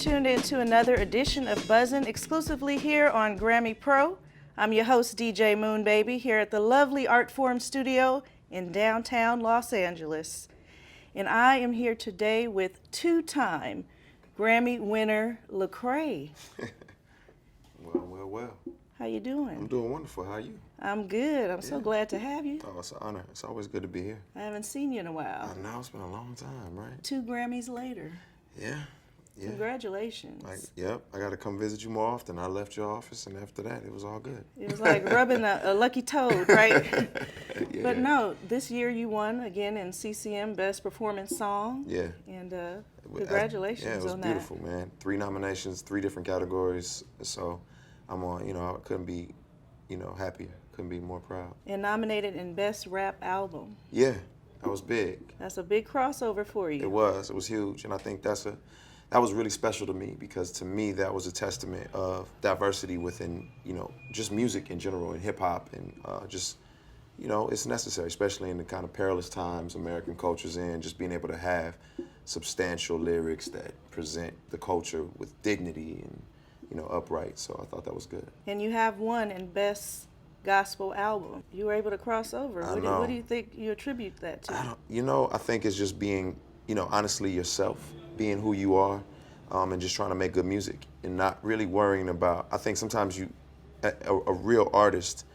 tuned in to another edition of Buzzin' exclusively here on Grammy Pro. I'm your host, DJ Moonbaby, here at the lovely Artform Studio in downtown Los Angeles. And I am here today with two-time Grammy winner Lecrae. Well. How you doing? I'm doing wonderful. How are you? I'm good. I'm so glad to have you. Oh, it's an honor. It's always good to be here. I haven't seen you in a while. I know, it's been a long time, right? 2 Grammys later. Yeah. Congratulations. Yep, I got to come visit you more often. I left your office, and after that, it was all good. It was like rubbing a lucky toad, right? Yeah. But no, this year you won again in CCM Best Performance Song. Yeah. And congratulations on that. Yeah, it was beautiful, man. 3 nominations, 3 different categories. So I'm on, I couldn't be, happier. Couldn't be more proud. And nominated in Best Rap Album. Yeah, that was big. That's a big crossover for you. It was huge. And I think that was really special to me, because to me that was a testament of diversity within, just music in general and hip hop, and it's necessary, especially in the kind of perilous times American culture's in, just being able to have substantial lyrics that present the culture with dignity and, upright. So I thought that was good. And you have won in Best Gospel Album. You were able to cross over. What do you think you attribute that to? I think it's just being, honestly yourself, being who you are, and just trying to make good music and not really worrying about, I think sometimes a real artist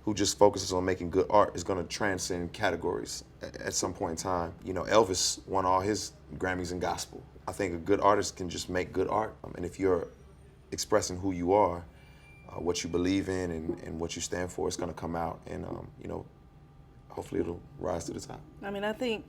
who just focuses on making good art is going to transcend categories at some point in time. Elvis won all his Grammys in gospel. I think a good artist can just make good art. And if you're expressing who you are, what you believe in and what you stand for, it's going to come out, and hopefully it'll rise to the top. I think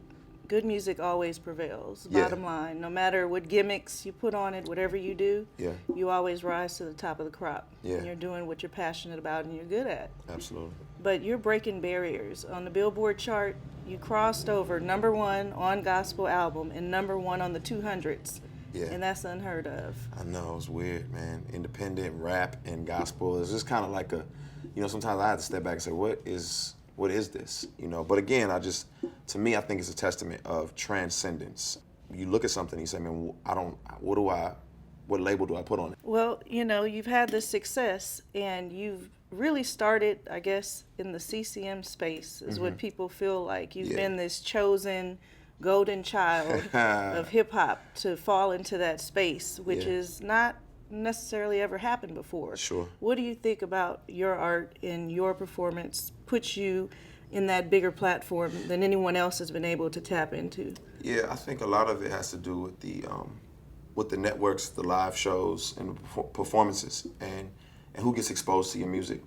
good music always prevails, bottom line. No matter what gimmicks you put on it, whatever you do, you always rise to the top of the crop. Yeah. And you're doing what you're passionate about and you're good at. Absolutely. But you're breaking barriers. On the Billboard chart, you crossed over #1 on Gospel Album and #1 on the 200s. Yeah. And that's unheard of. I know, it's weird, man. Independent rap and gospel is just kind of like sometimes I have to step back and say, what is this? But again, to me, I think it's a testament of transcendence. You look at something and you say, man, what label do I put on it? Well, you've had this success, and you've really started, I guess, in the CCM space is what people feel like. You've been this chosen golden child of hip hop to fall into that space, which is not necessarily ever happened before. Sure. What do you think about your art and your performance puts you in that bigger platform than anyone else has been able to tap into? Yeah, I think a lot of it has to do with the networks, the live shows, and the performances, and who gets exposed to your music.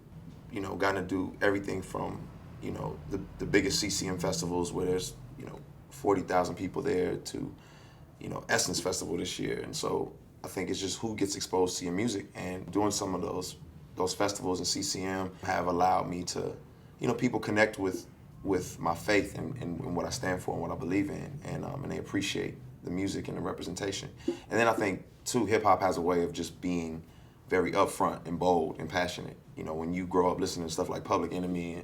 Got to do everything from the biggest CCM festivals where there's 40,000 people there to Essence Festival this year, and so I think it's just who gets exposed to your music, and doing some of those festivals in CCM have allowed me to, people connect with my faith and what I stand for and what I believe in, and they appreciate the music and the representation. And then I think too, hip hop has a way of just being very upfront and bold and passionate. When you grow up listening to stuff like Public Enemy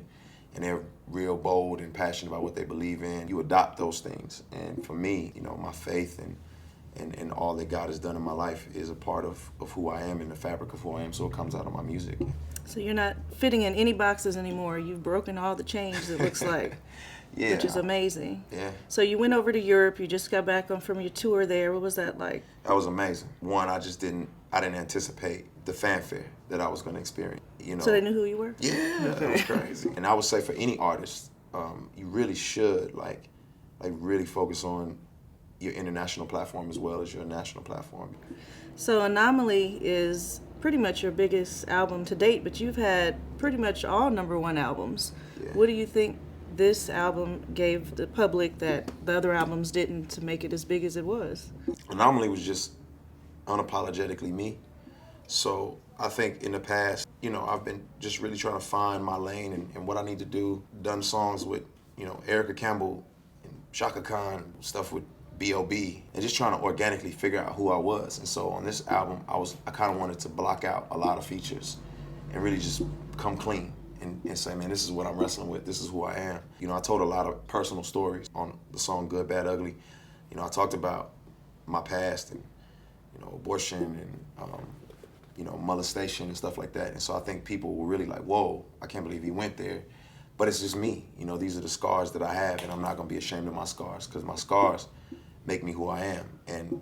and they're real bold and passionate about what they believe in, you adopt those things. And for me, my faith and all that God has done in my life is a part of who I am and the fabric of who I am, so it comes out of my music. So you're not fitting in any boxes anymore. You've broken all the chains, it looks like. Yeah. Which is amazing. Yeah. So you went over to Europe, you just got back from your tour there. What was that like? That was amazing. One, I didn't anticipate the fanfare that I was going to experience. So they knew who you were? Yeah, that was crazy. And I would say for any artist, you really should like really focus on your international platform as well as your national platform. So Anomaly is pretty much your biggest album to date, but you've had pretty much all #1 albums. Yeah. What do you think this album gave the public that the other albums didn't to make it as big as it was? Anomaly was just unapologetically me. So I think in the past, I've been just really trying to find my lane and what I need to do. Done songs with, Erica Campbell and Shaka Khan, stuff with B.O.B., and just trying to organically figure out who I was. And so on this album, I kind of wanted to block out a lot of features and really just come clean and say, man, this is what I'm wrestling with. This is who I am. I told a lot of personal stories on the song Good, Bad, Ugly. I talked about my past and abortion and molestation and stuff like that. And so I think people were really like, whoa, I can't believe he went there. But it's just me. These are the scars that I have, and I'm not gonna be ashamed of my scars, because my scars make me who I am. And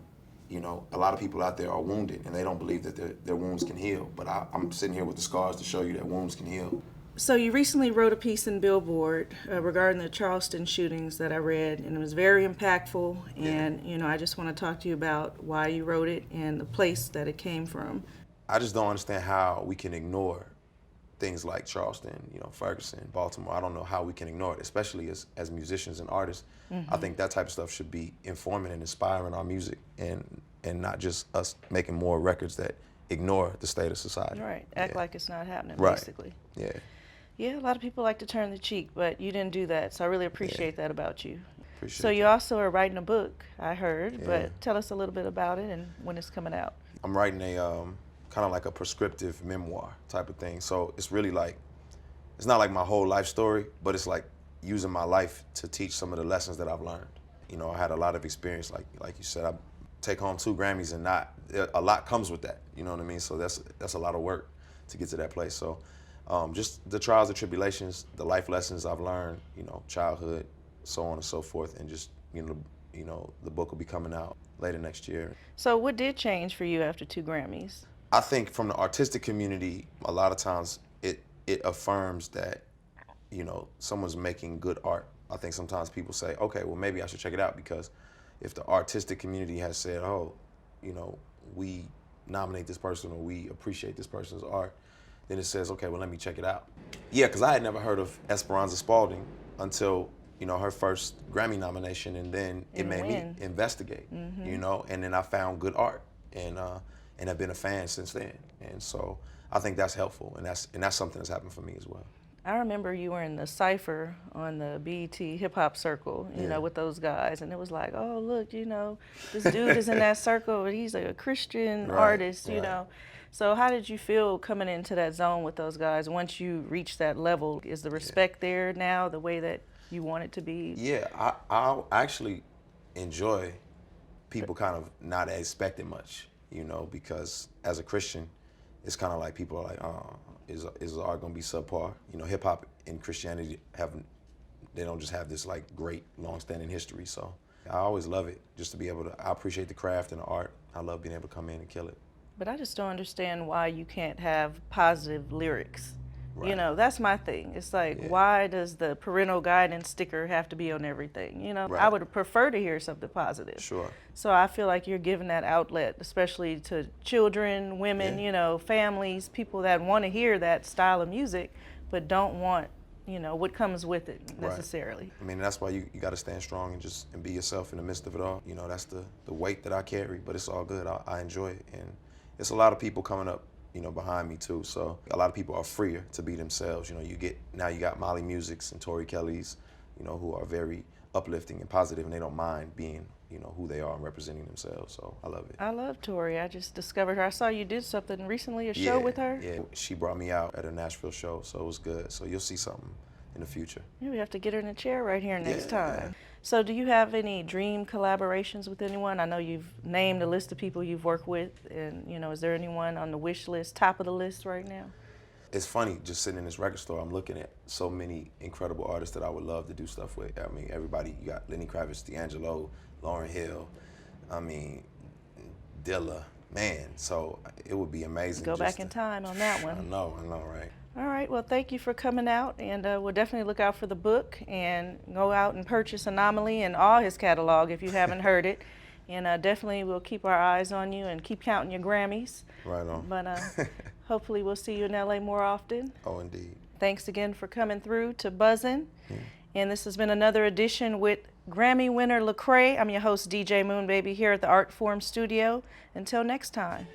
a lot of people out there are wounded, and they don't believe that their wounds can heal. But I'm sitting here with the scars to show you that wounds can heal. So you recently wrote a piece in Billboard regarding the Charleston shootings that I read, and it was very impactful. And I just want to talk to you about why you wrote it and the place that it came from. I just don't understand how we can ignore things like Charleston, Ferguson, Baltimore. I don't know how we can ignore it, especially as musicians and artists. Mm-hmm. I think that type of stuff should be informing and inspiring our music, and not just us making more records that ignore the state of society. Right. Act like it's not happening, right. Basically. Yeah. Yeah, a lot of people like to turn the cheek, but you didn't do that, so I really appreciate that about you. Appreciate so you that. Also are writing a book, I heard, but tell us a little bit about it and when it's coming out. I'm writing a kind of like a prescriptive memoir type of thing. So it's really like, it's not like my whole life story, but it's like using my life to teach some of the lessons that I've learned. I had a lot of experience, like you said. I take home 2 Grammys, and a lot comes with that. You know what I mean? So that's a lot of work to get to that place. So just the trials and tribulations, the life lessons I've learned, childhood, so on and so forth, and just the book will be coming out later next year. So what did change for you after 2 Grammys? I think from the artistic community, a lot of times it affirms that, someone's making good art. I think sometimes people say, okay, well, maybe I should check it out, because if the artistic community has said, oh, we nominate this person or we appreciate this person's art, then it says, okay, well, let me check it out. Yeah, because I had never heard of Esperanza Spalding until, her first Grammy nomination, and then it made me investigate, and then I found good art, and have been a fan since then. And so I think that's helpful, and that's something that's happened for me as well. I remember you were in the cypher on the BET hip hop circle, with those guys, and it was like, oh, look, this dude is in that circle, and he's like a Christian artist, So how did you feel coming into that zone with those guys? Once you reached that level, is the respect there now the way that you want it to be? Yeah, I actually enjoy people kind of not expecting much, because as a Christian, it's kind of like people are like, oh, is art gonna be subpar? Hip hop and Christianity they don't just have this like great long-standing history. So I always love it, just to be able to. I appreciate the craft and the art. I love being able to come in and kill it. But I just don't understand why you can't have positive lyrics. Right. That's my thing. It's like, why does the parental guidance sticker have to be on everything? Right. I would prefer to hear something positive. Sure. So I feel like you're giving that outlet, especially to children, women, families, people that want to hear that style of music, but don't want, what comes with it necessarily. Right. I mean, that's why you got to stand strong and be yourself in the midst of it all. That's the weight that I carry, but it's all good. I enjoy it, and it's a lot of people coming up, behind me too. So a lot of people are freer to be themselves. You got Molly Musics and Tori Kelly's, who are very uplifting and positive, and they don't mind being, who they are and representing themselves. So I love it. I love Tori. I just discovered her. I saw you did something recently, a show with her. Yeah, she brought me out at a Nashville show, so it was good. So you'll see something in the future. Yeah, we have to get her in a chair right here next time. So do you have any dream collaborations with anyone? I know you've named a list of people you've worked with, and is there anyone on the wish list, top of the list right now? It's funny, just sitting in this record store, I'm looking at so many incredible artists that I would love to do stuff with. I mean, everybody, you got Lenny Kravitz, D'Angelo, Lauryn Hill, Dilla, man. So it would be amazing. Go back in time on that one. I know, right? All right, well, thank you for coming out, and we'll definitely look out for the book and go out and purchase Anomaly and all his catalog if you haven't heard it. And definitely we'll keep our eyes on you and keep counting your Grammys. Right on. But hopefully we'll see you in LA more often. Oh, indeed. Thanks again for coming through to Buzzin'. And this has been another edition with Grammy winner Lecrae. I'm your host, DJ Moonbaby, here at the Art Form Studio. Until next time.